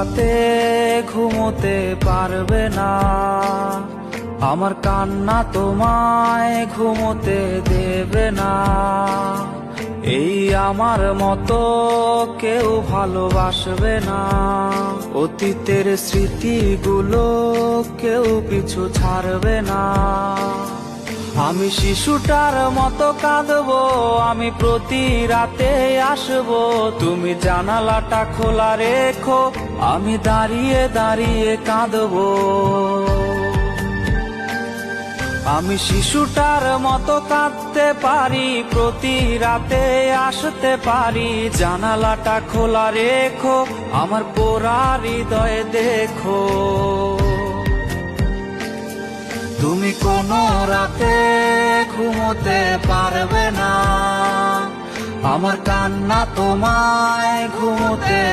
রাতে ঘুমোতে পারবে না, আমার কান্না তোমায় ঘুমোতে দেবে না। এই আমার মতো কেউ ভালোবাসবে না, অতীতের স্মৃতিগুলো কেউ পিছু ছাড়বে না। আমি শিশুটার মতো কাঁদবো, আমি প্রতি রাতে আসবো, তুমি জানালাটা খোলা রেখো, আমি দাঁড়িয়ে দাঁড়িয়ে কাঁদবো। আমি শিশুটার মতো কাঁদতে পারি, প্রতি রাতে আসতে পারি, জানালাটা খোলা রেখো, আমার পোড়া হৃদয় দেখো। তুমি কোনো রাতে ঘুমোতে পারবে না, আমার কান্না তোমায় ঘুমোতে